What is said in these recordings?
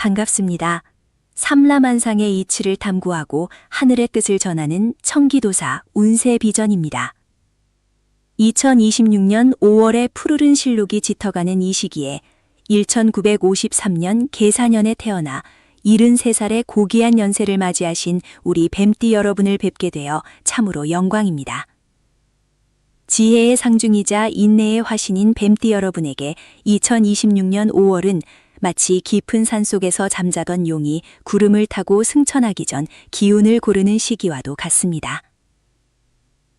반갑습니다. 삼라만상의 이치를 탐구하고 하늘의 뜻을 전하는 청기도사 운세비전입니다. 2026년 5월에 푸르른 실록이 짙어가는 이 시기에 1953년 계사년에 태어나 73살의 고귀한 연세를 맞이하신 우리 뱀띠 여러분을 뵙게 되어 참으로 영광입니다. 지혜의 상중이자 인내의 화신인 뱀띠 여러분에게 2026년 5월은 마치 깊은 산속에서 잠자던 용이 구름을 타고 승천하기 전 기운을 고르는 시기와도 같습니다.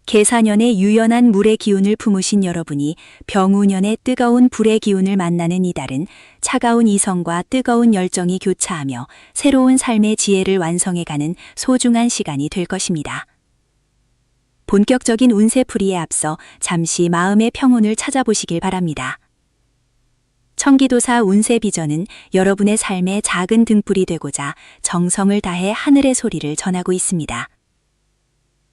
계사년의 유연한 물의 기운을 품으신 여러분이 병우년의 뜨거운 불의 기운을 만나는 이달은 차가운 이성과 뜨거운 열정이 교차하며 새로운 삶의 지혜를 완성해가는 소중한 시간이 될 것입니다. 본격적인 운세풀이에 앞서 잠시 마음의 평온을 찾아보시길 바랍니다. 청기도사 운세비전은 여러분의 삶의 작은 등불이 되고자 정성을 다해 하늘의 소리를 전하고 있습니다.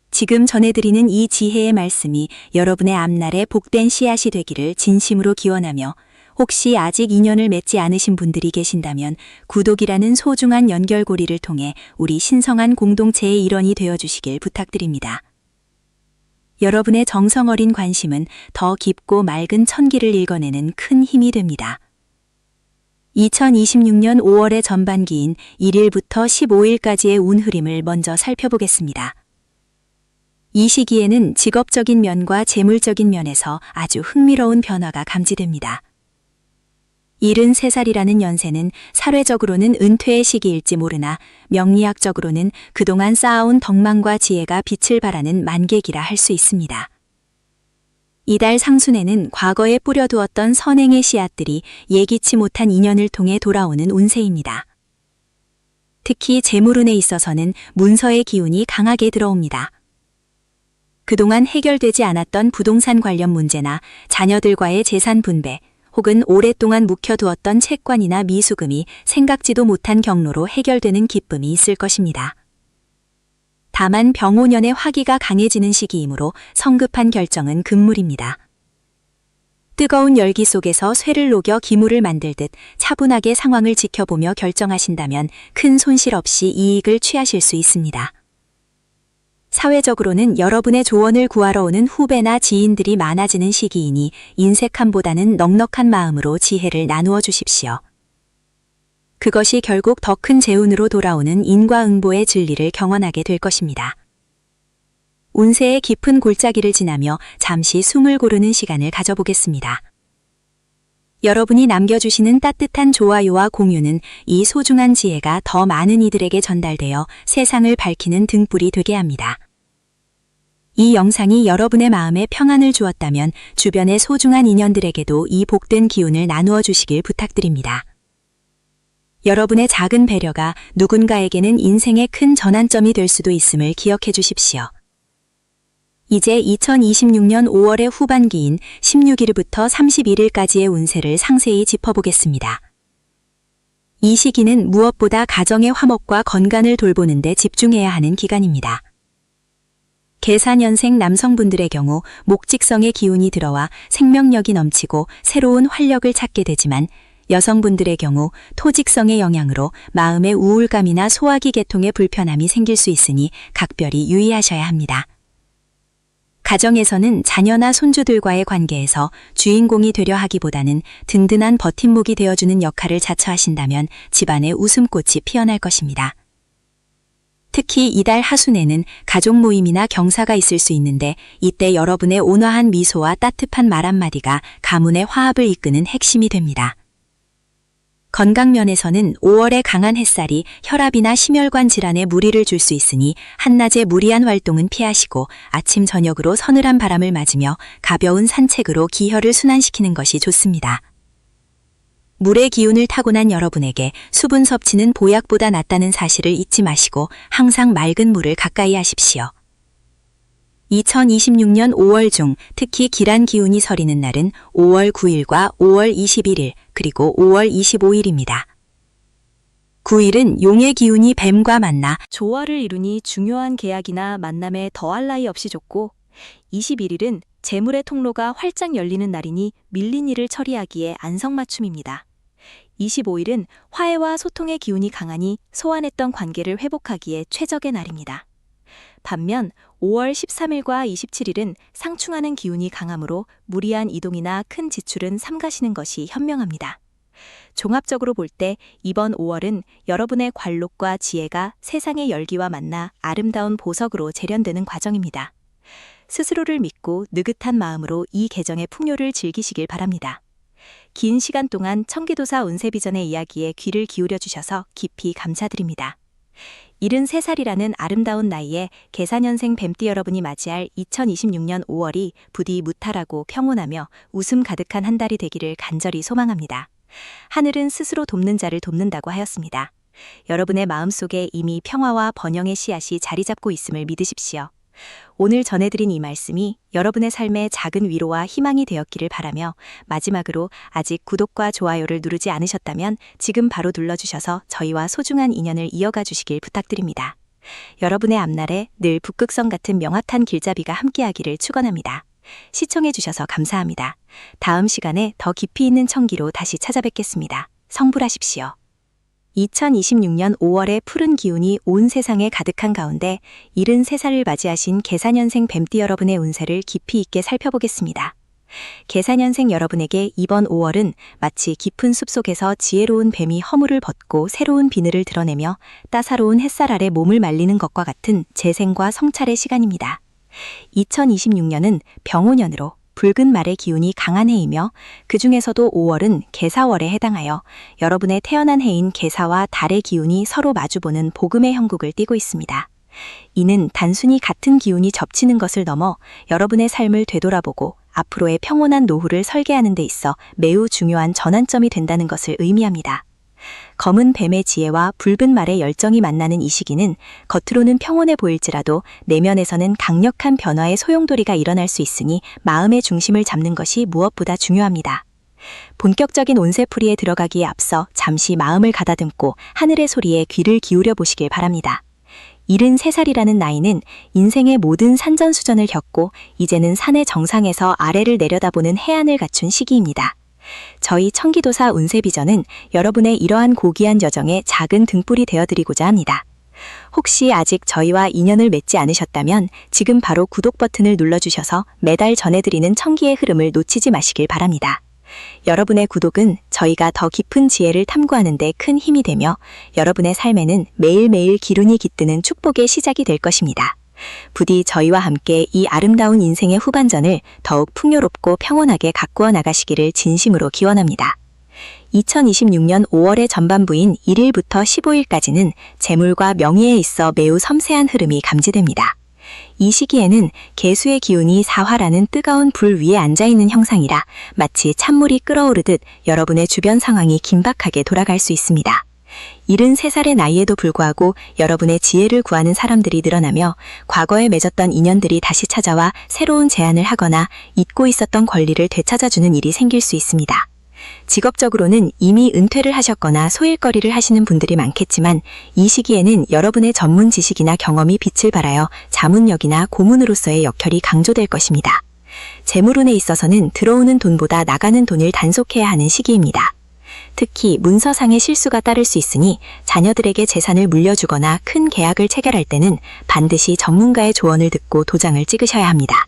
지금 전해드리는 이 지혜의 말씀이 여러분의 앞날에 복된 씨앗이 되기를 진심으로 기원하며 혹시 아직 인연을 맺지 않으신 분들이 계신다면 구독이라는 소중한 연결고리를 통해 우리 신성한 공동체의 일원이 되어주시길 부탁드립니다. 여러분의 정성 어린 관심은 더 깊고 맑은 천기를 읽어내는 큰 힘이 됩니다. 2026년 5월의 전반기인 1일부터 15일까지의 운 흐림을 먼저 살펴보겠습니다. 이 시기에는 직업적인 면과 재물적인 면에서 아주 흥미로운 변화가 감지됩니다. 73살이라는 연세는 사회적으로는 은퇴의 시기일지 모르나 명리학적으로는 그동안 쌓아온 덕망과 지혜가 빛을 발하는 만객이라 할 수 있습니다. 이달 상순에는 과거에 뿌려두었던 선행의 씨앗들이 예기치 못한 인연을 통해 돌아오는 운세입니다. 특히 재물운에 있어서는 문서의 기운이 강하게 들어옵니다. 그동안 해결되지 않았던 부동산 관련 문제나 자녀들과의 재산 분배, 혹은 오랫동안 묵혀두었던 채권이나 미수금이 생각지도 못한 경로로 해결되는 기쁨이 있을 것입니다. 다만 병오년의 화기가 강해지는 시기이므로 성급한 결정은 금물입니다. 뜨거운 열기 속에서 쇠를 녹여 기물을 만들듯 차분하게 상황을 지켜보며 결정하신다면 큰 손실 없이 이익을 취하실 수 있습니다. 사회적으로는 여러분의 조언을 구하러 오는 후배나 지인들이 많아지는 시기이니 인색함보다는 넉넉한 마음으로 지혜를 나누어 주십시오. 그것이 결국 더 큰 재운으로 돌아오는 인과응보의 진리를 경험하게 될 것입니다. 운세의 깊은 골짜기를 지나며 잠시 숨을 고르는 시간을 가져보겠습니다. 여러분이 남겨주시는 따뜻한 좋아요와 공유는 이 소중한 지혜가 더 많은 이들에게 전달되어 세상을 밝히는 등불이 되게 합니다. 이 영상이 여러분의 마음에 평안을 주었다면 주변의 소중한 인연들에게도 이 복된 기운을 나누어 주시길 부탁드립니다. 여러분의 작은 배려가 누군가에게는 인생의 큰 전환점이 될 수도 있음을 기억해 주십시오. 이제 2026년 5월의 후반기인 16일부터 31일까지의 운세를 상세히 짚어보겠습니다. 이 시기는 무엇보다 가정의 화목과 건강을 돌보는 데 집중해야 하는 기간입니다. 계사년생 남성분들의 경우 목직성의 기운이 들어와 생명력이 넘치고 새로운 활력을 찾게 되지만 여성분들의 경우 토직성의 영향으로 마음의 우울감이나 소화기 계통의 불편함이 생길 수 있으니 각별히 유의하셔야 합니다. 가정에서는 자녀나 손주들과의 관계에서 주인공이 되려 하기보다는 든든한 버팀목이 되어주는 역할을 자처하신다면 집안에 웃음꽃이 피어날 것입니다. 특히 이달 하순에는 가족 모임이나 경사가 있을 수 있는데 이때 여러분의 온화한 미소와 따뜻한 말 한마디가 가문의 화합을 이끄는 핵심이 됩니다. 건강면에서는 5월의 강한 햇살이 혈압이나 심혈관 질환에 무리를 줄 수 있으니 한낮에 무리한 활동은 피하시고 아침 저녁으로 서늘한 바람을 맞으며 가벼운 산책으로 기혈을 순환시키는 것이 좋습니다. 물의 기운을 타고난 여러분에게 수분 섭취는 보약보다 낫다는 사실을 잊지 마시고 항상 맑은 물을 가까이 하십시오. 2026년 5월 중 특히 기란 기운이 서리는 날은 5월 9일과 5월 21일 그리고 5월 25일입니다. 9일은 용의 기운이 뱀과 만나 조화를 이루니 중요한 계약이나 만남에 더할 나위 없이 좋고 21일은 재물의 통로가 활짝 열리는 날이니 밀린 일을 처리하기에 안성맞춤입니다. 25일은 화해와 소통의 기운이 강하니 소환했던 관계를 회복하기에 최적의 날입니다. 반면 5월 13일과 27일은 상충하는 기운이 강하므로 무리한 이동이나 큰 지출은 삼가시는 것이 현명합니다. 종합적으로 볼 때 이번 5월은 여러분의 관록과 지혜가 세상의 열기와 만나 아름다운 보석으로 재련되는 과정입니다. 스스로를 믿고 느긋한 마음으로 이 계정의 풍요를 즐기시길 바랍니다. 긴 시간 동안 청기도사 운세비전의 이야기에 귀를 기울여 주셔서 깊이 감사드립니다. 73살이라는 아름다운 나이에 계사년생 뱀띠 여러분이 맞이할 2026년 5월이 부디 무탈하고 평온하며 웃음 가득한 한 달이 되기를 간절히 소망합니다. 하늘은 스스로 돕는 자를 돕는다고 하였습니다. 여러분의 마음속에 이미 평화와 번영의 씨앗이 자리 잡고 있음을 믿으십시오. 오늘 전해드린 이 말씀이 여러분의 삶에 작은 위로와 희망이 되었기를 바라며 마지막으로 아직 구독과 좋아요를 누르지 않으셨다면 지금 바로 눌러주셔서 저희와 소중한 인연을 이어가 주시길 부탁드립니다. 여러분의 앞날에 늘 북극성 같은 명확한 길잡이가 함께하기를 축원합니다. 시청해주셔서 감사합니다. 다음 시간에 더 깊이 있는 청기로 다시 찾아뵙겠습니다. 성불하십시오. 2026년 5월의 푸른 기운이 온 세상에 가득한 가운데 73살을 맞이하신 계사년생 뱀띠 여러분의 운세를 깊이 있게 살펴보겠습니다. 계사년생 여러분에게 이번 5월은 마치 깊은 숲속에서 지혜로운 뱀이 허물을 벗고 새로운 비늘을 드러내며 따사로운 햇살 아래 몸을 말리는 것과 같은 재생과 성찰의 시간입니다. 2026년은 병오년으로 붉은 말의 기운이 강한 해이며 그 중에서도 5월은 계사월에 해당하여 여러분의 태어난 해인 계사와 달의 기운이 서로 마주보는 복음의 형국을 띠고 있습니다. 이는 단순히 같은 기운이 접치는 것을 넘어 여러분의 삶을 되돌아보고 앞으로의 평온한 노후를 설계하는 데 있어 매우 중요한 전환점이 된다는 것을 의미합니다. 검은 뱀의 지혜와 붉은 말의 열정이 만나는 이 시기는 겉으로는 평온해 보일지라도 내면에서는 강력한 변화의 소용돌이가 일어날 수 있으니 마음의 중심을 잡는 것이 무엇보다 중요합니다. 본격적인 운세풀이에 들어가기에 앞서 잠시 마음을 가다듬고 하늘의 소리에 귀를 기울여 보시길 바랍니다. 73살이라는 나이는 인생의 모든 산전수전을 겪고 이제는 산의 정상에서 아래를 내려다보는 해안을 갖춘 시기입니다. 저희 청기도사 운세비전은 여러분의 이러한 고귀한 여정에 작은 등불이 되어드리고자 합니다. 혹시 아직 저희와 인연을 맺지 않으셨다면 지금 바로 구독 버튼을 눌러주셔서 매달 전해드리는 청기의 흐름을 놓치지 마시길 바랍니다. 여러분의 구독은 저희가 더 깊은 지혜를 탐구하는 데 큰 힘이 되며 여러분의 삶에는 매일매일 기운이 깃드는 축복의 시작이 될 것입니다. 부디 저희와 함께 이 아름다운 인생의 후반전을 더욱 풍요롭고 평온하게 가꾸어 나가시기를 진심으로 기원합니다. 2026년 5월의 전반부인 1일부터 15일까지는 재물과 명예에 있어 매우 섬세한 흐름이 감지됩니다. 이 시기에는 계수의 기운이 사화라는 뜨거운 불 위에 앉아있는 형상이라 마치 찬물이 끓어오르듯 여러분의 주변 상황이 긴박하게 돌아갈 수 있습니다. 73살의 나이에도 불구하고 여러분의 지혜를 구하는 사람들이 늘어나며 과거에 맺었던 인연들이 다시 찾아와 새로운 제안을 하거나 잊고 있었던 권리를 되찾아주는 일이 생길 수 있습니다. 직업적으로는 이미 은퇴를 하셨거나 소일거리를 하시는 분들이 많겠지만 이 시기에는 여러분의 전문 지식이나 경험이 빛을 발하여 자문력이나 고문으로서의 역할이 강조될 것입니다. 재물운에 있어서는 들어오는 돈보다 나가는 돈을 단속해야 하는 시기입니다. 특히 문서상의 실수가 따를 수 있으니 자녀들에게 재산을 물려주거나 큰 계약을 체결할 때는 반드시 전문가의 조언을 듣고 도장을 찍으셔야 합니다.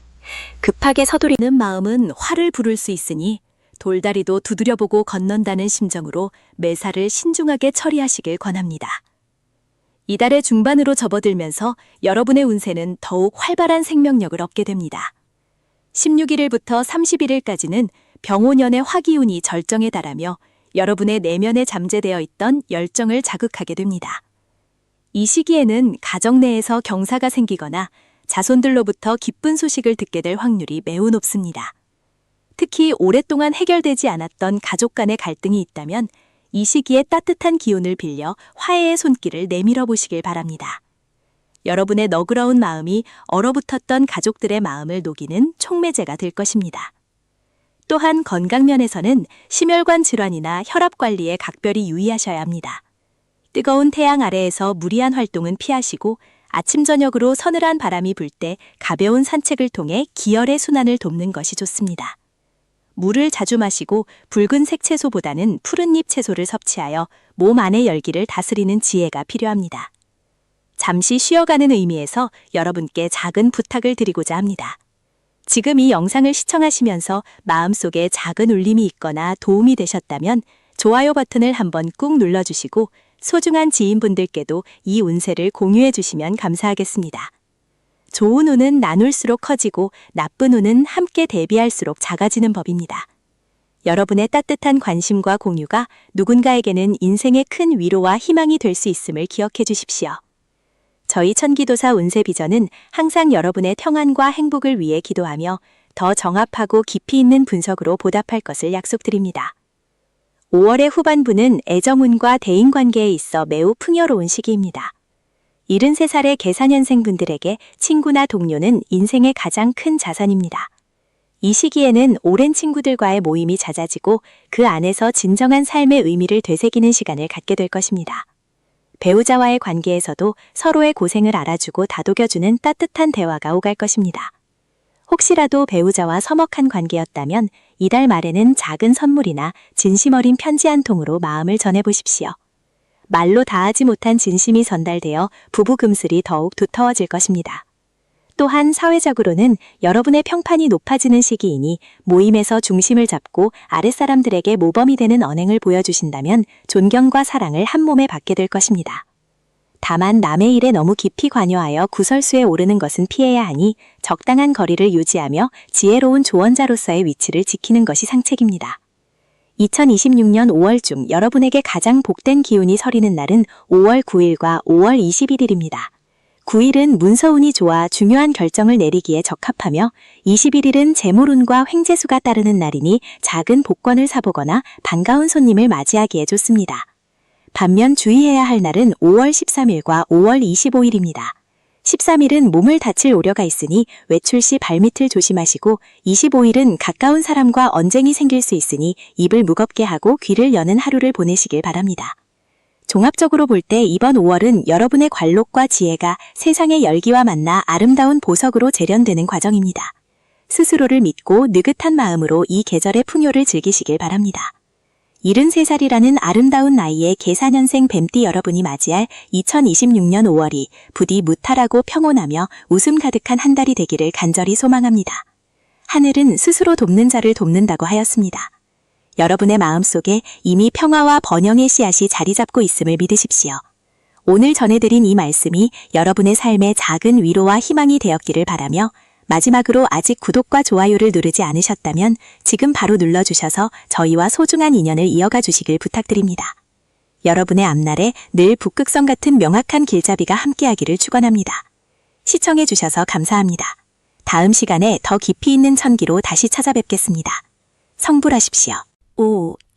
급하게 서두르는 마음은 화를 부를 수 있으니 돌다리도 두드려보고 건넌다는 심정으로 매사를 신중하게 처리하시길 권합니다. 이달의 중반으로 접어들면서 여러분의 운세는 더욱 활발한 생명력을 얻게 됩니다. 16일부터 31일까지는 병오년의 화기운이 절정에 달하며 여러분의 내면에 잠재되어 있던 열정을 자극하게 됩니다. 이 시기에는 가정 내에서 경사가 생기거나 자손들로부터 기쁜 소식을 듣게 될 확률이 매우 높습니다. 특히 오랫동안 해결되지 않았던 가족 간의 갈등이 있다면 이 시기에 따뜻한 기운을 빌려 화해의 손길을 내밀어 보시길 바랍니다. 여러분의 너그러운 마음이 얼어붙었던 가족들의 마음을 녹이는 촉매제가 될 것입니다. 또한 건강면에서는 심혈관 질환이나 혈압 관리에 각별히 유의하셔야 합니다. 뜨거운 태양 아래에서 무리한 활동은 피하시고 아침 저녁으로 서늘한 바람이 불 때 가벼운 산책을 통해 기혈의 순환을 돕는 것이 좋습니다. 물을 자주 마시고 붉은색 채소보다는 푸른잎 채소를 섭취하여 몸 안의 열기를 다스리는 지혜가 필요합니다. 잠시 쉬어가는 의미에서 여러분께 작은 부탁을 드리고자 합니다. 지금 이 영상을 시청하시면서 마음속에 작은 울림이 있거나 도움이 되셨다면 좋아요 버튼을 한번 꾹 눌러주시고 소중한 지인분들께도 이 운세를 공유해 주시면 감사하겠습니다. 좋은 운은 나눌수록 커지고 나쁜 운은 함께 대비할수록 작아지는 법입니다. 여러분의 따뜻한 관심과 공유가 누군가에게는 인생의 큰 위로와 희망이 될 수 있음을 기억해 주십시오. 저희 천기도사 운세비전은 항상 여러분의 평안과 행복을 위해 기도하며 더 정합하고 깊이 있는 분석으로 보답할 것을 약속드립니다. 5월의 후반부는 애정운과 대인관계에 있어 매우 풍요로운 시기입니다. 73살의 계사년생 분들에게 친구나 동료는 인생의 가장 큰 자산입니다. 이 시기에는 오랜 친구들과의 모임이 잦아지고 그 안에서 진정한 삶의 의미를 되새기는 시간을 갖게 될 것입니다. 배우자와의 관계에서도 서로의 고생을 알아주고 다독여주는 따뜻한 대화가 오갈 것입니다. 혹시라도 배우자와 서먹한 관계였다면 이달 말에는 작은 선물이나 진심 어린 편지 한 통으로 마음을 전해보십시오. 말로 다하지 못한 진심이 전달되어 부부 금슬이 더욱 두터워질 것입니다. 또한 사회적으로는 여러분의 평판이 높아지는 시기이니 모임에서 중심을 잡고 아랫사람들에게 모범이 되는 언행을 보여주신다면 존경과 사랑을 한 몸에 받게 될 것입니다. 다만 남의 일에 너무 깊이 관여하여 구설수에 오르는 것은 피해야 하니 적당한 거리를 유지하며 지혜로운 조언자로서의 위치를 지키는 것이 상책입니다. 2026년 5월 중 여러분에게 가장 복된 기운이 서리는 날은 5월 9일과 5월 21일입니다. 9일은 문서운이 좋아 중요한 결정을 내리기에 적합하며 21일은 재물운과 횡재수가 따르는 날이니 작은 복권을 사보거나 반가운 손님을 맞이하기에 좋습니다. 반면 주의해야 할 날은 5월 13일과 5월 25일입니다. 13일은 몸을 다칠 우려가 있으니 외출 시 발밑을 조심하시고 25일은 가까운 사람과 언쟁이 생길 수 있으니 입을 무겁게 하고 귀를 여는 하루를 보내시길 바랍니다. 종합적으로 볼 때 이번 5월은 여러분의 관록과 지혜가 세상의 열기와 만나 아름다운 보석으로 재련되는 과정입니다. 스스로를 믿고 느긋한 마음으로 이 계절의 풍요를 즐기시길 바랍니다. 73살이라는 아름다운 나이에 계사년생 뱀띠 여러분이 맞이할 2026년 5월이 부디 무탈하고 평온하며 웃음 가득한 한 달이 되기를 간절히 소망합니다. 하늘은 스스로 돕는 자를 돕는다고 하였습니다. 여러분의 마음속에 이미 평화와 번영의 씨앗이 자리 잡고 있음을 믿으십시오. 오늘 전해드린 이 말씀이 여러분의 삶에 작은 위로와 희망이 되었기를 바라며 마지막으로 아직 구독과 좋아요를 누르지 않으셨다면 지금 바로 눌러주셔서 저희와 소중한 인연을 이어가 주시길 부탁드립니다. 여러분의 앞날에 늘 북극성 같은 명확한 길잡이가 함께하기를 축원합니다. 시청해주셔서 감사합니다. 다음 시간에 더 깊이 있는 천기로 다시 찾아뵙겠습니다. 성불하십시오.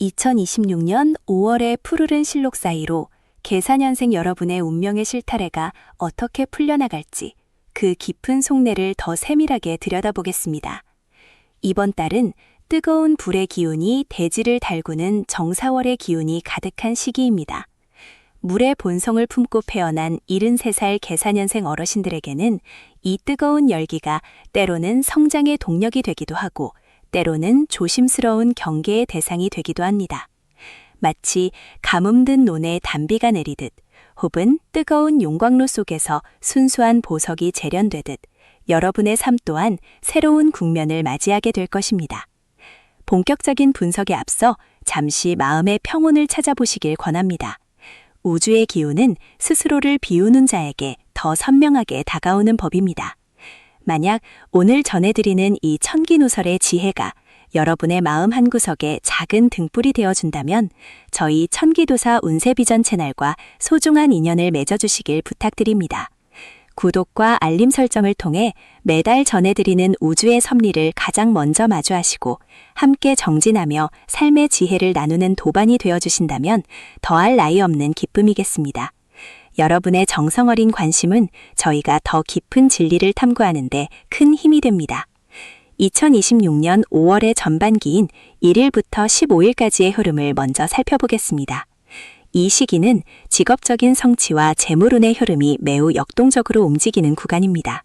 2026년 5월의 푸르른 실록 사이로 계사년생 여러분의 운명의 실타래가 어떻게 풀려나갈지 그 깊은 속내를 더 세밀하게 들여다보겠습니다. 이번 달은 뜨거운 불의 기운이 대지를 달구는 정사월의 기운이 가득한 시기입니다. 물의 본성을 품고 태어난 73살 계사년생 어르신들에게는 이 뜨거운 열기가 때로는 성장의 동력이 되기도 하고 때로는 조심스러운 경계의 대상이 되기도 합니다. 마치 가뭄든 논에 단비가 내리듯 혹은 뜨거운 용광로 속에서 순수한 보석이 재련되듯 여러분의 삶 또한 새로운 국면을 맞이하게 될 것입니다. 본격적인 분석에 앞서 잠시 마음의 평온을 찾아보시길 권합니다. 우주의 기운은 스스로를 비우는 자에게 더 선명하게 다가오는 법입니다. 만약 오늘 전해드리는 이 천기누설의 지혜가 여러분의 마음 한구석에 작은 등불이 되어준다면 저희 천기도사 운세비전 채널과 소중한 인연을 맺어주시길 부탁드립니다. 구독과 알림 설정을 통해 매달 전해드리는 우주의 섭리를 가장 먼저 마주하시고 함께 정진하며 삶의 지혜를 나누는 도반이 되어주신다면 더할 나위 없는 기쁨이겠습니다. 여러분의 정성어린 관심은 저희가 더 깊은 진리를 탐구하는 데 큰 힘이 됩니다. 2026년 5월의 전반기인 1일부터 15일까지의 흐름을 먼저 살펴보겠습니다. 이 시기는 직업적인 성취와 재물운의 흐름이 매우 역동적으로 움직이는 구간입니다.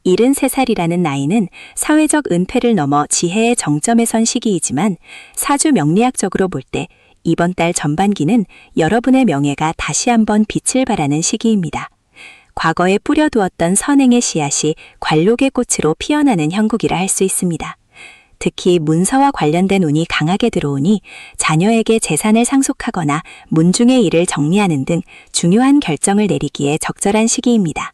73살이라는 나이는 사회적 은폐를 넘어 지혜의 정점에 선 시기이지만 사주 명리학적으로 볼 때 이번 달 전반기는 여러분의 명예가 다시 한번 빛을 발하는 시기입니다. 과거에 뿌려두었던 선행의 씨앗이 관록의 꽃으로 피어나는 형국이라 할 수 있습니다. 특히 문서와 관련된 운이 강하게 들어오니 자녀에게 재산을 상속하거나 문중의 일을 정리하는 등 중요한 결정을 내리기에 적절한 시기입니다.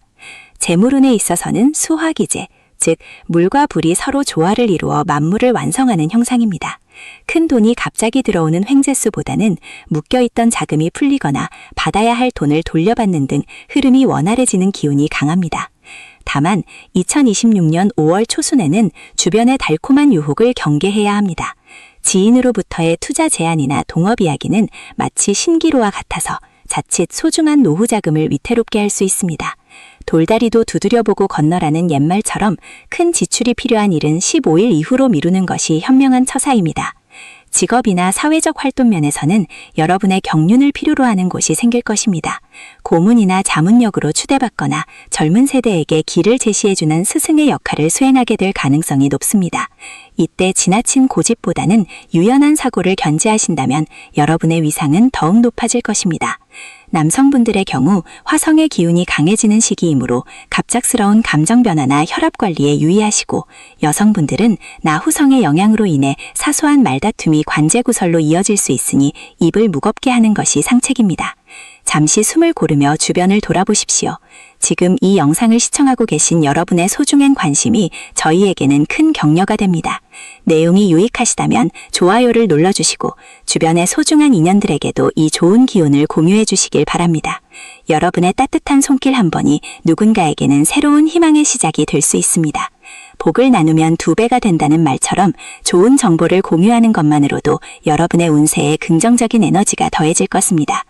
재물운에 있어서는 수화기재, 즉 물과 불이 서로 조화를 이루어 만물을 완성하는 형상입니다. 큰 돈이 갑자기 들어오는 횡재수보다는 묶여있던 자금이 풀리거나 받아야 할 돈을 돌려받는 등 흐름이 원활해지는 기운이 강합니다. 다만 2026년 5월 초순에는 주변의 달콤한 유혹을 경계해야 합니다. 지인으로부터의 투자 제안이나 동업 이야기는 마치 신기루와 같아서 자칫 소중한 노후 자금을 위태롭게 할 수 있습니다. 돌다리도 두드려보고 건너라는 옛말처럼 큰 지출이 필요한 일은 15일 이후로 미루는 것이 현명한 처사입니다. 직업이나 사회적 활동 면에서는 여러분의 경륜을 필요로 하는 곳이 생길 것입니다. 고문이나 자문역으로 추대받거나 젊은 세대에게 길을 제시해주는 스승의 역할을 수행하게 될 가능성이 높습니다. 이때 지나친 고집보다는 유연한 사고를 견지하신다면 여러분의 위상은 더욱 높아질 것입니다. 남성분들의 경우 화성의 기운이 강해지는 시기이므로 갑작스러운 감정 변화나 혈압 관리에 유의하시고, 여성분들은 나후성의 영향으로 인해 사소한 말다툼이 관제구설로 이어질 수 있으니 입을 무겁게 하는 것이 상책입니다. 잠시 숨을 고르며 주변을 돌아보십시오. 지금 이 영상을 시청하고 계신 여러분의 소중한 관심이 저희에게는 큰 격려가 됩니다. 내용이 유익하시다면 좋아요를 눌러주시고 주변의 소중한 인연들에게도 이 좋은 기운을 공유해 주시길 바랍니다. 여러분의 따뜻한 손길 한 번이 누군가에게는 새로운 희망의 시작이 될 수 있습니다. 복을 나누면 2배가 된다는 말처럼 좋은 정보를 공유하는 것만으로도 여러분의 운세에 긍정적인 에너지가 더해질 것입니다.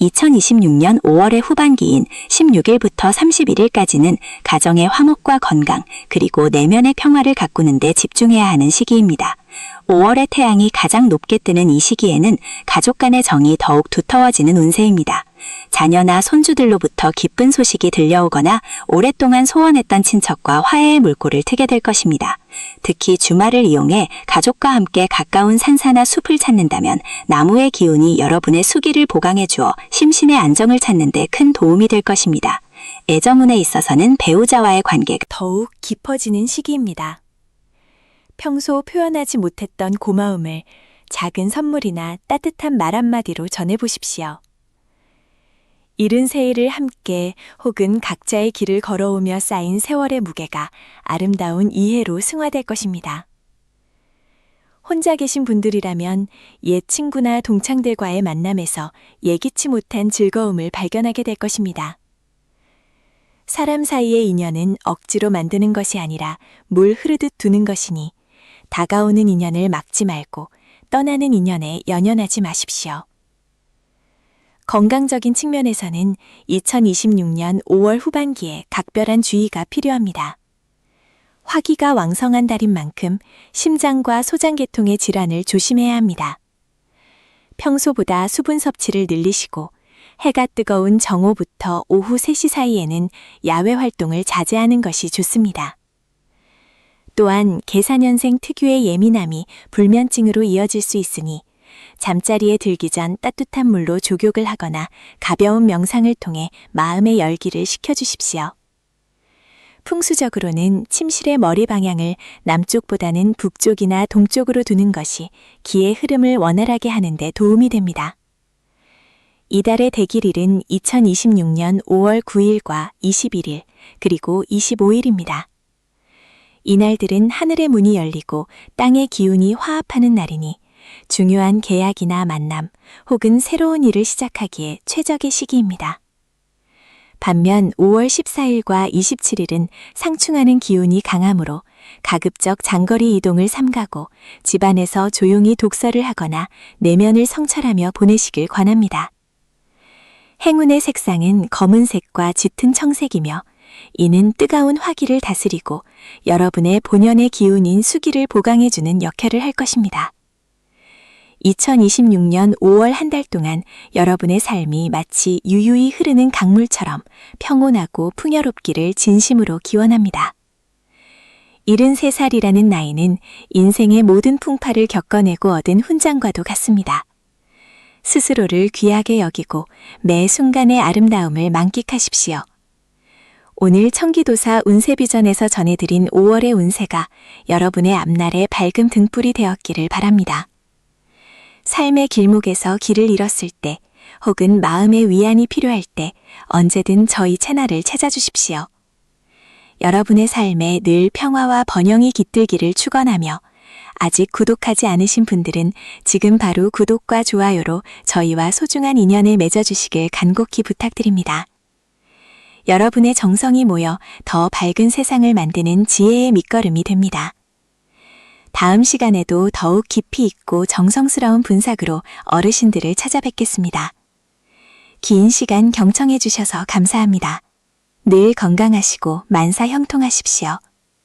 2026년 5월의 후반기인 16일부터 31일까지는 가정의 화목과 건강, 그리고 내면의 평화를 가꾸는 데 집중해야 하는 시기입니다. 5월의 태양이 가장 높게 뜨는 이 시기에는 가족 간의 정이 더욱 두터워지는 운세입니다. 자녀나 손주들로부터 기쁜 소식이 들려오거나 오랫동안 소원했던 친척과 화해의 물꼬를 트게 될 것입니다. 특히 주말을 이용해 가족과 함께 가까운 산사나 숲을 찾는다면 나무의 기운이 여러분의 수기를 보강해 주어 심신의 안정을 찾는 데 큰 도움이 될 것입니다. 애정운에 있어서는 배우자와의 관계가 더욱 깊어지는 시기입니다. 평소 표현하지 못했던 고마움을 작은 선물이나 따뜻한 말 한마디로 전해보십시오. 이른 세일을 함께 혹은 각자의 길을 걸어오며 쌓인 세월의 무게가 아름다운 이해로 승화될 것입니다. 혼자 계신 분들이라면 옛 친구나 동창들과의 만남에서 예기치 못한 즐거움을 발견하게 될 것입니다. 사람 사이의 인연은 억지로 만드는 것이 아니라 물 흐르듯 두는 것이니 다가오는 인연을 막지 말고 떠나는 인연에 연연하지 마십시오. 건강적인 측면에서는 2026년 5월 후반기에 각별한 주의가 필요합니다. 화기가 왕성한 달인 만큼 심장과 소장계통의 질환을 조심해야 합니다. 평소보다 수분 섭취를 늘리시고 해가 뜨거운 정오부터 오후 3시 사이에는 야외 활동을 자제하는 것이 좋습니다. 또한 계사년생 특유의 예민함이 불면증으로 이어질 수 있으니 잠자리에 들기 전 따뜻한 물로 족욕을 하거나 가벼운 명상을 통해 마음의 열기를 식혀주십시오. 풍수적으로는 침실의 머리 방향을 남쪽보다는 북쪽이나 동쪽으로 두는 것이 기의 흐름을 원활하게 하는 데 도움이 됩니다. 이달의 대길일은 2026년 5월 9일과 21일, 그리고 25일입니다. 이날들은 하늘의 문이 열리고 땅의 기운이 화합하는 날이니 중요한 계약이나 만남 혹은 새로운 일을 시작하기에 최적의 시기입니다. 반면 5월 14일과 27일은 상충하는 기운이 강하므로 가급적 장거리 이동을 삼가고 집안에서 조용히 독서를 하거나 내면을 성찰하며 보내시길 권합니다. 행운의 색상은 검은색과 짙은 청색이며 이는 뜨거운 화기를 다스리고 여러분의 본연의 기운인 수기를 보강해주는 역할을 할 것입니다. 2026년 5월 한 달 동안 여러분의 삶이 마치 유유히 흐르는 강물처럼 평온하고 풍요롭기를 진심으로 기원합니다. 73살이라는 나이는 인생의 모든 풍파를 겪어내고 얻은 훈장과도 같습니다. 스스로를 귀하게 여기고 매 순간의 아름다움을 만끽하십시오. 오늘 청기도사 운세비전에서 전해드린 5월의 운세가 여러분의 앞날의 밝은 등불이 되었기를 바랍니다. 삶의 길목에서 길을 잃었을 때 혹은 마음의 위안이 필요할 때 언제든 저희 채널을 찾아주십시오. 여러분의 삶에 늘 평화와 번영이 깃들기를 축원하며 아직 구독하지 않으신 분들은 지금 바로 구독과 좋아요로 저희와 소중한 인연을 맺어주시길 간곡히 부탁드립니다. 여러분의 정성이 모여 더 밝은 세상을 만드는 지혜의 밑거름이 됩니다. 다음 시간에도 더욱 깊이 있고 정성스러운 분석으로 어르신들을 찾아뵙겠습니다. 긴 시간 경청해 주셔서 감사합니다. 늘 건강하시고 만사 형통하십시오.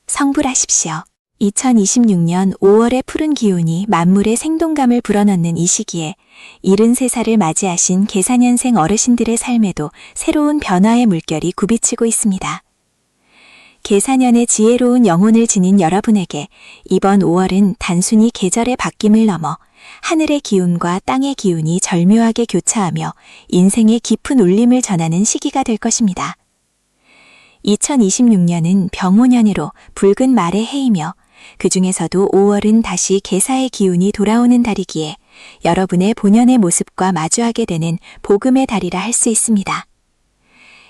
성불하십시오. 2026년 5월의 푸른 기운이 만물의 생동감을 불어넣는 이 시기에 73살을 맞이하신 계사년생 어르신들의 삶에도 새로운 변화의 물결이 굽이치고 있습니다. 계사년의 지혜로운 영혼을 지닌 여러분에게 이번 5월은 단순히 계절의 바뀜을 넘어 하늘의 기운과 땅의 기운이 절묘하게 교차하며 인생의 깊은 울림을 전하는 시기가 될 것입니다. 2026년은 병오년으로 붉은 말의 해이며 그 중에서도 5월은 다시 계사의 기운이 돌아오는 달이기에 여러분의 본연의 모습과 마주하게 되는 복음의 달이라 할 수 있습니다.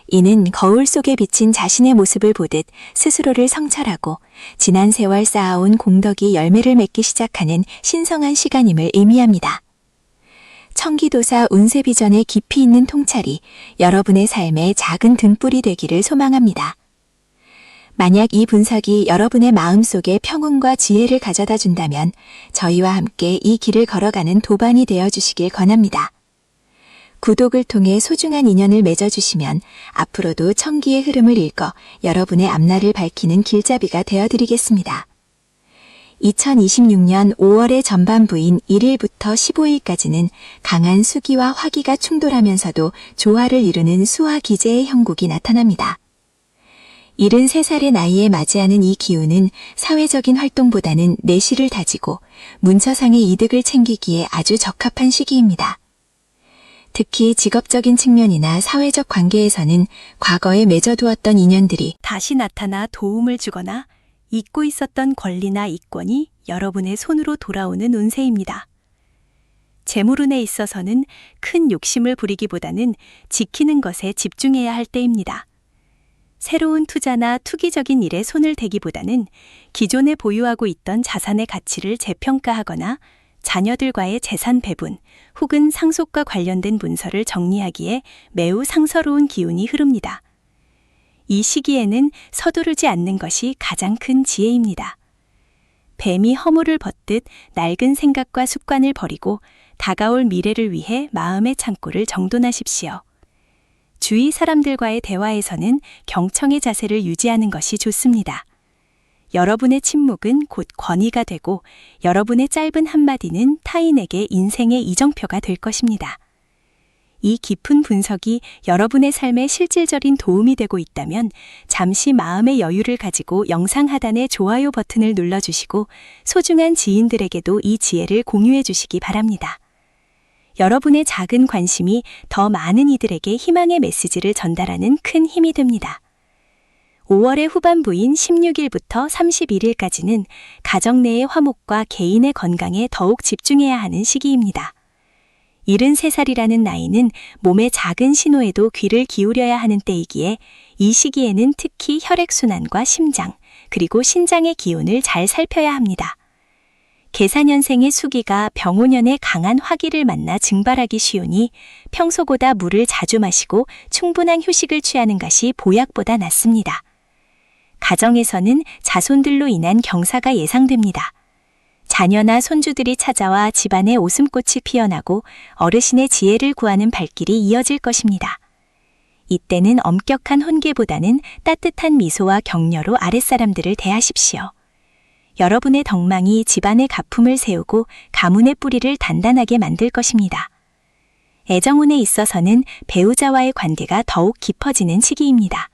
이는 거울 속에 비친 자신의 모습을 보듯 스스로를 성찰하고 지난 세월 쌓아온 공덕이 열매를 맺기 시작하는 신성한 시간임을 의미합니다. 청기도사 운세비전의 깊이 있는 통찰이 여러분의 삶에 작은 등불이 되기를 소망합니다. 만약 이 분석이 여러분의 마음속에 평온과 지혜를 가져다 준다면 저희와 함께 이 길을 걸어가는 도반이 되어주시길 권합니다. 구독을 통해 소중한 인연을 맺어주시면 앞으로도 청기의 흐름을 읽어 여러분의 앞날을 밝히는 길잡이가 되어드리겠습니다. 2026년 5월의 전반부인 1일부터 15일까지는 강한 수기와 화기가 충돌하면서도 조화를 이루는 수화기제의 형국이 나타납니다. 73살의 나이에 맞이하는 이 기운은 사회적인 활동보다는 내실을 다지고 문처상의 이득을 챙기기에 아주 적합한 시기입니다. 특히 직업적인 측면이나 사회적 관계에서는 과거에 맺어두었던 인연들이 다시 나타나 도움을 주거나 잊고 있었던 권리나 이권이 여러분의 손으로 돌아오는 운세입니다. 재물운에 있어서는 큰 욕심을 부리기보다는 지키는 것에 집중해야 할 때입니다. 새로운 투자나 투기적인 일에 손을 대기보다는 기존에 보유하고 있던 자산의 가치를 재평가하거나 자녀들과의 재산 배분 혹은 상속과 관련된 문서를 정리하기에 매우 상서로운 기운이 흐릅니다. 이 시기에는 서두르지 않는 것이 가장 큰 지혜입니다. 뱀이 허물을 벗듯 낡은 생각과 습관을 버리고 다가올 미래를 위해 마음의 창고를 정돈하십시오. 주위 사람들과의 대화에서는 경청의 자세를 유지하는 것이 좋습니다. 여러분의 침묵은 곧 권위가 되고 여러분의 짧은 한마디는 타인에게 인생의 이정표가 될 것입니다. 이 깊은 분석이 여러분의 삶에 실질적인 도움이 되고 있다면 잠시 마음의 여유를 가지고 영상 하단의 좋아요 버튼을 눌러주시고 소중한 지인들에게도 이 지혜를 공유해 주시기 바랍니다. 여러분의 작은 관심이 더 많은 이들에게 희망의 메시지를 전달하는 큰 힘이 됩니다. 5월의 후반부인 16일부터 31일까지는 가정 내의 화목과 개인의 건강에 더욱 집중해야 하는 시기입니다. 73살이라는 나이는 몸의 작은 신호에도 귀를 기울여야 하는 때이기에 이 시기에는 특히 혈액순환과 심장, 그리고 신장의 기운을 잘 살펴야 합니다. 계사년생의 수기가 병오년의 강한 화기를 만나 증발하기 쉬우니 평소보다 물을 자주 마시고 충분한 휴식을 취하는 것이 보약보다 낫습니다. 가정에서는 자손들로 인한 경사가 예상됩니다. 자녀나 손주들이 찾아와 집안에 웃음꽃이 피어나고 어르신의 지혜를 구하는 발길이 이어질 것입니다. 이때는 엄격한 훈계보다는 따뜻한 미소와 격려로 아랫사람들을 대하십시오. 여러분의 덕망이 집안의 가품을 세우고 가문의 뿌리를 단단하게 만들 것입니다. 애정운에 있어서는 배우자와의 관계가 더욱 깊어지는 시기입니다.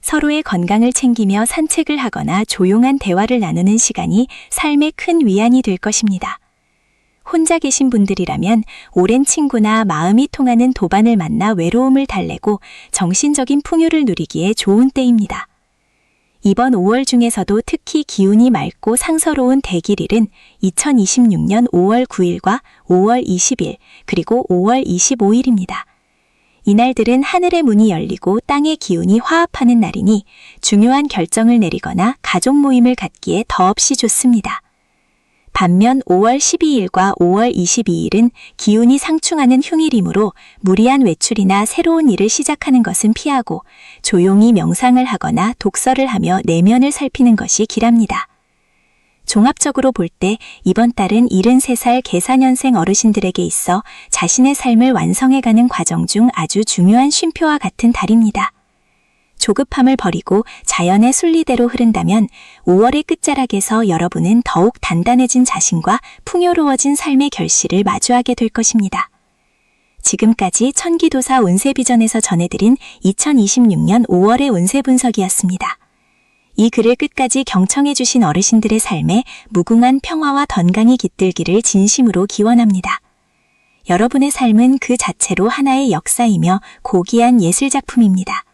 서로의 건강을 챙기며 산책을 하거나 조용한 대화를 나누는 시간이 삶의 큰 위안이 될 것입니다. 혼자 계신 분들이라면 오랜 친구나 마음이 통하는 도반을 만나 외로움을 달래고 정신적인 풍요를 누리기에 좋은 때입니다. 이번 5월 중에서도 특히 기운이 맑고 상서로운 대길일은 2026년 5월 9일과 5월 20일 그리고 5월 25일입니다. 이날들은 하늘의 문이 열리고 땅의 기운이 화합하는 날이니 중요한 결정을 내리거나 가족 모임을 갖기에 더없이 좋습니다. 반면 5월 12일과 5월 22일은 기운이 상충하는 흉일이므로 무리한 외출이나 새로운 일을 시작하는 것은 피하고 조용히 명상을 하거나 독서를 하며 내면을 살피는 것이 길합니다. 종합적으로 볼 때 이번 달은 73살 계사년생 어르신들에게 있어 자신의 삶을 완성해가는 과정 중 아주 중요한 쉼표와 같은 달입니다. 조급함을 버리고 자연의 순리대로 흐른다면 5월의 끝자락에서 여러분은 더욱 단단해진 자신과 풍요로워진 삶의 결실을 마주하게 될 것입니다. 지금까지 천기도사 운세비전에서 전해드린 2026년 5월의 운세 분석이었습니다. 이 글을 끝까지 경청해 주신 어르신들의 삶에 무궁한 평화와 건강이 깃들기를 진심으로 기원합니다. 여러분의 삶은 그 자체로 하나의 역사이며 고귀한 예술작품입니다.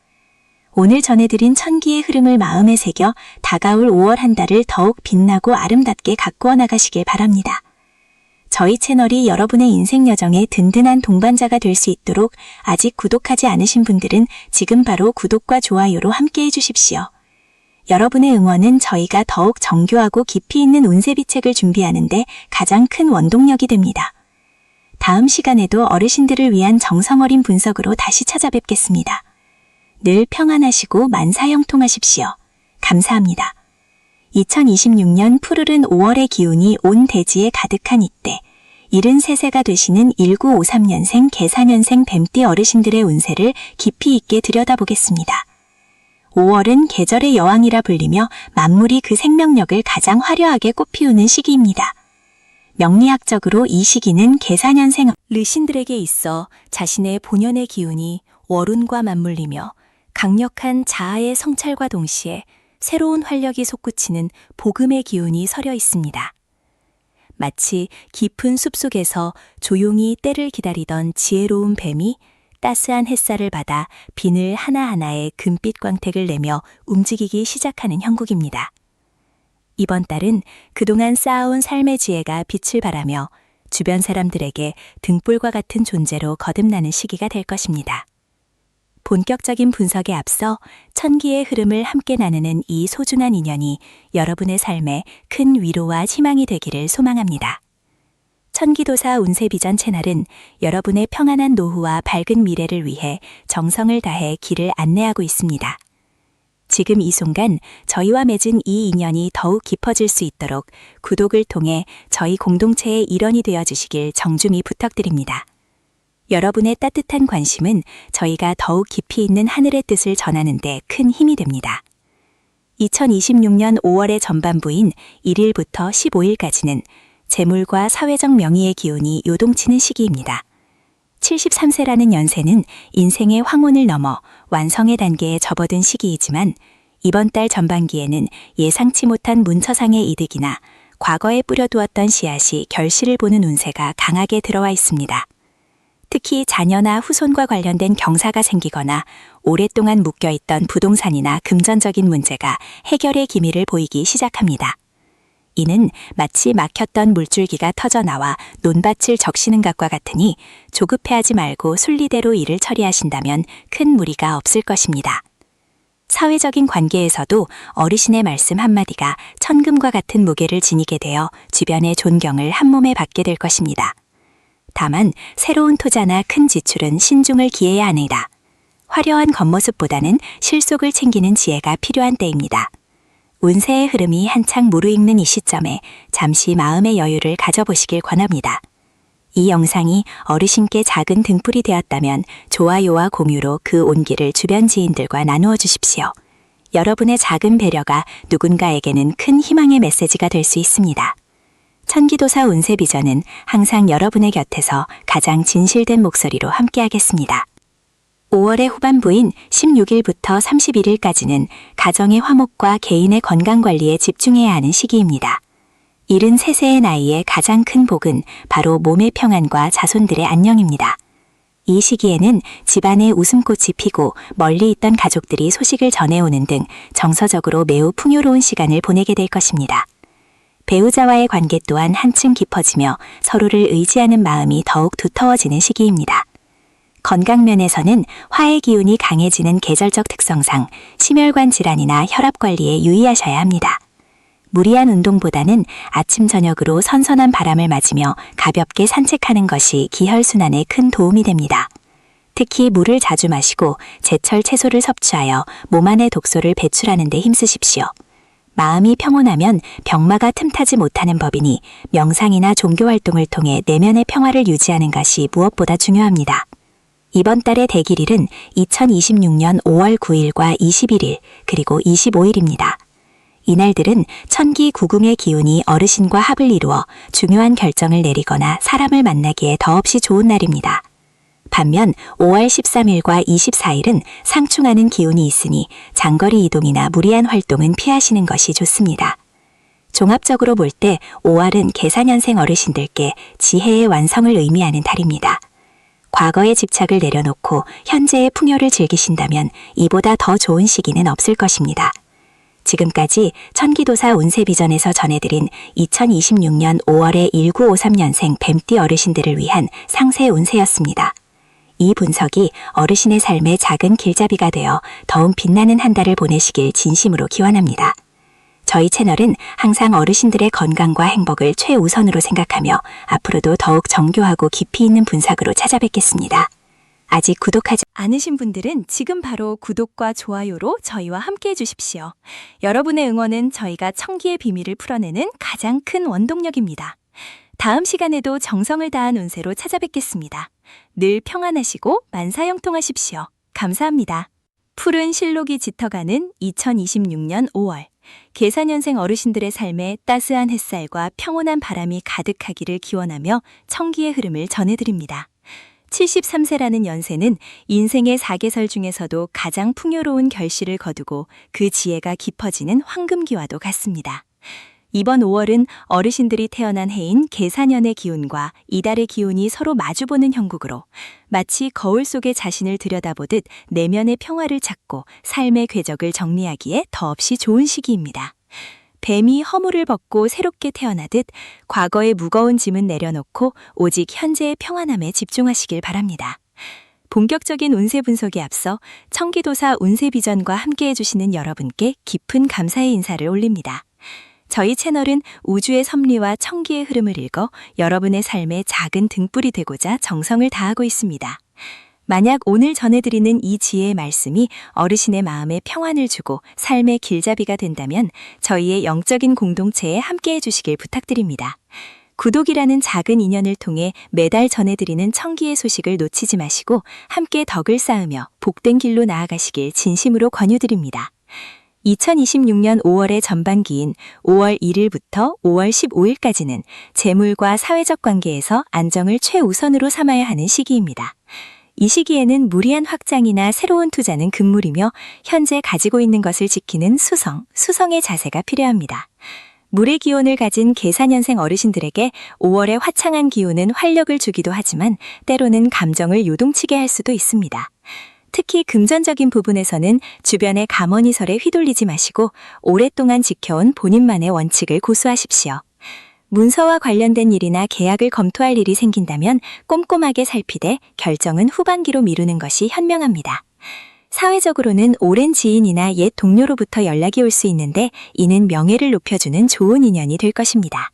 오늘 전해드린 천기의 흐름을 마음에 새겨 다가올 5월 한 달을 더욱 빛나고 아름답게 가꾸어 나가시길 바랍니다. 저희 채널이 여러분의 인생 여정에 든든한 동반자가 될 수 있도록 아직 구독하지 않으신 분들은 지금 바로 구독과 좋아요로 함께 해주십시오. 여러분의 응원은 저희가 더욱 정교하고 깊이 있는 운세비책을 준비하는데 가장 큰 원동력이 됩니다. 다음 시간에도 어르신들을 위한 정성어린 분석으로 다시 찾아뵙겠습니다. 늘 평안하시고 만사형통하십시오. 감사합니다. 2026년 푸르른 5월의 기운이 온 대지에 가득한 이때 73세가 되시는 1953년생 계사년생 뱀띠 어르신들의 운세를 깊이 있게 들여다보겠습니다. 5월은 계절의 여왕이라 불리며 만물이 그 생명력을 가장 화려하게 꽃피우는 시기입니다. 명리학적으로 이 시기는 계사년생 르신들에게 있어 자신의 본연의 기운이 월운과 맞물리며 강력한 자아의 성찰과 동시에 새로운 활력이 솟구치는 복음의 기운이 서려 있습니다. 마치 깊은 숲속에서 조용히 때를 기다리던 지혜로운 뱀이 따스한 햇살을 받아 비늘 하나하나에 금빛 광택을 내며 움직이기 시작하는 형국입니다. 이번 달은 그동안 쌓아온 삶의 지혜가 빛을 발하며 주변 사람들에게 등불과 같은 존재로 거듭나는 시기가 될 것입니다. 본격적인 분석에 앞서 천기의 흐름을 함께 나누는 이 소중한 인연이 여러분의 삶에 큰 위로와 희망이 되기를 소망합니다. 천기도사 운세비전 채널은 여러분의 평안한 노후와 밝은 미래를 위해 정성을 다해 길을 안내하고 있습니다. 지금 이 순간 저희와 맺은 이 인연이 더욱 깊어질 수 있도록 구독을 통해 저희 공동체의 일원이 되어 주시길 정중히 부탁드립니다. 여러분의 따뜻한 관심은 저희가 더욱 깊이 있는 하늘의 뜻을 전하는 데 큰 힘이 됩니다. 2026년 5월의 전반부인 1일부터 15일까지는 재물과 사회적 명의의 기운이 요동치는 시기입니다. 73세라는 연세는 인생의 황혼을 넘어 완성의 단계에 접어든 시기이지만 이번 달 전반기에는 예상치 못한 문처상의 이득이나 과거에 뿌려두었던 씨앗이 결실을 보는 운세가 강하게 들어와 있습니다. 특히 자녀나 후손과 관련된 경사가 생기거나 오랫동안 묶여있던 부동산이나 금전적인 문제가 해결의 기미를 보이기 시작합니다. 이는 마치 막혔던 물줄기가 터져나와 논밭을 적시는 것과 같으니 조급해하지 말고 순리대로 일을 처리하신다면 큰 무리가 없을 것입니다. 사회적인 관계에서도 어르신의 말씀 한마디가 천금과 같은 무게를 지니게 되어 주변의 존경을 한몸에 받게 될 것입니다. 다만 새로운 투자나 큰 지출은 신중을 기해야 합니다. 화려한 겉모습보다는 실속을 챙기는 지혜가 필요한 때입니다. 운세의 흐름이 한창 무르익는 이 시점에 잠시 마음의 여유를 가져보시길 권합니다. 이 영상이 어르신께 작은 등불이 되었다면 좋아요와 공유로 그 온기를 주변 지인들과 나누어 주십시오. 여러분의 작은 배려가 누군가에게는 큰 희망의 메시지가 될 수 있습니다. 천기도사 운세비전은 항상 여러분의 곁에서 가장 진실된 목소리로 함께하겠습니다. 5월의 후반부인 16일부터 31일까지는 가정의 화목과 개인의 건강관리에 집중해야 하는 시기입니다. 73세의 나이에 가장 큰 복은 바로 몸의 평안과 자손들의 안녕입니다. 이 시기에는 집안에 웃음꽃이 피고 멀리 있던 가족들이 소식을 전해오는 등 정서적으로 매우 풍요로운 시간을 보내게 될 것입니다. 배우자와의 관계 또한 한층 깊어지며 서로를 의지하는 마음이 더욱 두터워지는 시기입니다. 건강면에서는 화의 기운이 강해지는 계절적 특성상 심혈관 질환이나 혈압 관리에 유의하셔야 합니다. 무리한 운동보다는 아침 저녁으로 선선한 바람을 맞으며 가볍게 산책하는 것이 기혈순환에 큰 도움이 됩니다. 특히 물을 자주 마시고 제철 채소를 섭취하여 몸 안의 독소를 배출하는 데 힘쓰십시오. 마음이 평온하면 병마가 틈타지 못하는 법이니 명상이나 종교 활동을 통해 내면의 평화를 유지하는 것이 무엇보다 중요합니다. 이번 달의 대길일은 2026년 5월 9일과 21일, 그리고 25일입니다. 이날들은 천기 구궁의 기운이 어르신과 합을 이루어 중요한 결정을 내리거나 사람을 만나기에 더없이 좋은 날입니다. 반면 5월 13일과 24일은 상충하는 기운이 있으니 장거리 이동이나 무리한 활동은 피하시는 것이 좋습니다. 종합적으로 볼 때 5월은 계사년생 어르신들께 지혜의 완성을 의미하는 달입니다. 과거의 집착을 내려놓고 현재의 풍요를 즐기신다면 이보다 더 좋은 시기는 없을 것입니다. 지금까지 천기도사 운세비전에서 전해드린 2026년 5월의 1953년생 뱀띠 어르신들을 위한 상세 운세였습니다. 이 분석이 어르신의 삶에 작은 길잡이가 되어 더욱 빛나는 한 달을 보내시길 진심으로 기원합니다. 저희 채널은 항상 어르신들의 건강과 행복을 최우선으로 생각하며 앞으로도 더욱 정교하고 깊이 있는 분석으로 찾아뵙겠습니다. 아직 구독하지 않으신 분들은 지금 바로 구독과 좋아요로 저희와 함께 해주십시오. 여러분의 응원은 저희가 청기의 비밀을 풀어내는 가장 큰 원동력입니다. 다음 시간에도 정성을 다한 운세로 찾아뵙겠습니다. 늘 평안하시고 만사형통하십시오. 감사합니다. 푸른 실록이 짙어가는 2026년 5월. 계사년생 어르신들의 삶에 따스한 햇살과 평온한 바람이 가득하기를 기원하며 청기의 흐름을 전해드립니다. 73세라는 연세는 인생의 4계절 중에서도 가장 풍요로운 결실을 거두고 그 지혜가 깊어지는 황금기와도 같습니다. 이번 5월은 어르신들이 태어난 해인 계사년의 기운과 이달의 기운이 서로 마주보는 형국으로 마치 거울 속에 자신을 들여다보듯 내면의 평화를 찾고 삶의 궤적을 정리하기에 더없이 좋은 시기입니다. 뱀이 허물을 벗고 새롭게 태어나듯 과거의 무거운 짐은 내려놓고 오직 현재의 평안함에 집중하시길 바랍니다. 본격적인 운세 분석에 앞서 청기도사 운세비전과 함께 해주시는 여러분께 깊은 감사의 인사를 올립니다. 저희 채널은 우주의 섭리와 청기의 흐름을 읽어 여러분의 삶에 작은 등불이 되고자 정성을 다하고 있습니다. 만약 오늘 전해드리는 이 지혜의 말씀이 어르신의 마음에 평안을 주고 삶의 길잡이가 된다면 저희의 영적인 공동체에 함께 해주시길 부탁드립니다. 구독이라는 작은 인연을 통해 매달 전해드리는 청기의 소식을 놓치지 마시고 함께 덕을 쌓으며 복된 길로 나아가시길 진심으로 권유드립니다. 2026년 5월의 전반기인 5월 1일부터 5월 15일까지는 재물과 사회적 관계에서 안정을 최우선으로 삼아야 하는 시기입니다. 이 시기에는 무리한 확장이나 새로운 투자는 금물이며 현재 가지고 있는 것을 지키는 수성의 자세가 필요합니다. 물의 기운을 가진 계사년생 어르신들에게 5월의 화창한 기운은 활력을 주기도 하지만 때로는 감정을 요동치게 할 수도 있습니다. 특히 금전적인 부분에서는 주변의 감언이설에 휘둘리지 마시고 오랫동안 지켜온 본인만의 원칙을 고수하십시오. 문서와 관련된 일이나 계약을 검토할 일이 생긴다면 꼼꼼하게 살피되 결정은 후반기로 미루는 것이 현명합니다. 사회적으로는 오랜 지인이나 옛 동료로부터 연락이 올 수 있는데 이는 명예를 높여주는 좋은 인연이 될 것입니다.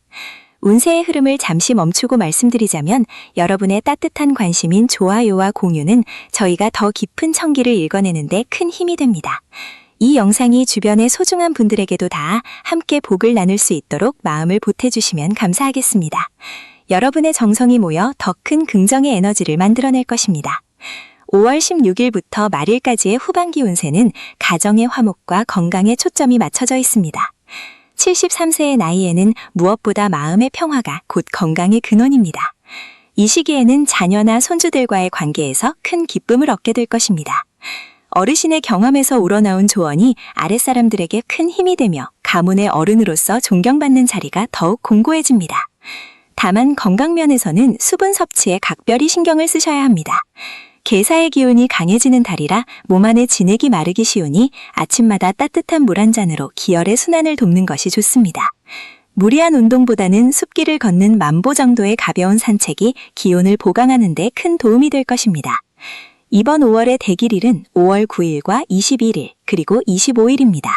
운세의 흐름을 잠시 멈추고 말씀드리자면 여러분의 따뜻한 관심인 좋아요와 공유는 저희가 더 깊은 청기를 읽어내는 데 큰 힘이 됩니다. 이 영상이 주변의 소중한 분들에게도 다 함께 복을 나눌 수 있도록 마음을 보태주시면 감사하겠습니다. 여러분의 정성이 모여 더 큰 긍정의 에너지를 만들어낼 것입니다. 5월 16일부터 말일까지의 후반기 운세는 가정의 화목과 건강에 초점이 맞춰져 있습니다. 73세의 나이에는 무엇보다 마음의 평화가 곧 건강의 근원입니다. 이 시기에는 자녀나 손주들과의 관계에서 큰 기쁨을 얻게 될 것입니다. 어르신의 경험에서 우러나온 조언이 아랫사람들에게 큰 힘이 되며 가문의 어른으로서 존경받는 자리가 더욱 공고해집니다. 다만 건강면에서는 수분 섭취에 각별히 신경을 쓰셔야 합니다. 계사의 기운이 강해지는 달이라 몸 안에 진액이 마르기 쉬우니 아침마다 따뜻한 물 한 잔으로 기혈의 순환을 돕는 것이 좋습니다. 무리한 운동보다는 숲길을 걷는 만보 정도의 가벼운 산책이 기운을 보강하는 데 큰 도움이 될 것입니다. 이번 5월의 대길일은 5월 9일과 21일, 그리고 25일입니다.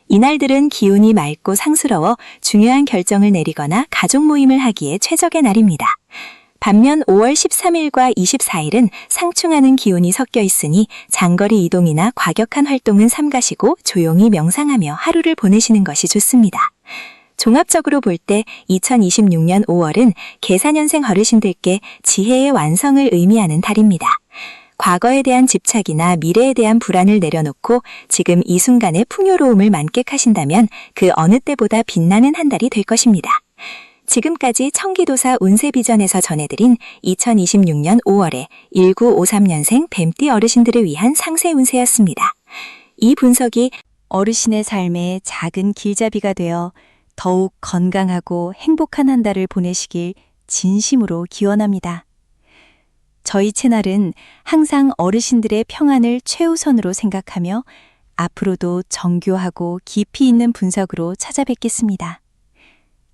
이날들은 기운이 맑고 상스러워 중요한 결정을 내리거나 가족 모임을 하기에 최적의 날입니다. 반면 5월 13일과 24일은 상충하는 기운이 섞여 있으니 장거리 이동이나 과격한 활동은 삼가시고 조용히 명상하며 하루를 보내시는 것이 좋습니다. 종합적으로 볼 때 2026년 5월은 계사년생 어르신들께 지혜의 완성을 의미하는 달입니다. 과거에 대한 집착이나 미래에 대한 불안을 내려놓고 지금 이 순간의 풍요로움을 만끽하신다면 그 어느 때보다 빛나는 한 달이 될 것입니다. 지금까지 청기도사 운세비전에서 전해드린 2026년 5월에 1953년생 뱀띠 어르신들을 위한 상세 운세였습니다. 이 분석이 어르신의 삶에 작은 길잡이가 되어 더욱 건강하고 행복한 한 달을 보내시길 진심으로 기원합니다. 저희 채널은 항상 어르신들의 평안을 최우선으로 생각하며 앞으로도 정교하고 깊이 있는 분석으로 찾아뵙겠습니다.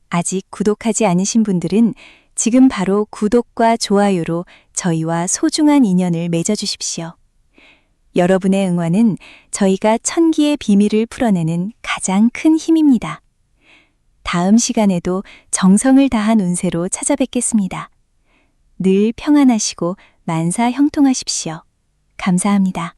아직 구독하지 않으신 분들은 지금 바로 구독과 좋아요로 저희와 소중한 인연을 맺어주십시오. 여러분의 응원은 저희가 천기의 비밀을 풀어내는 가장 큰 힘입니다. 다음 시간에도 정성을 다한 운세로 찾아뵙겠습니다. 늘 평안하시고 만사 형통하십시오. 감사합니다.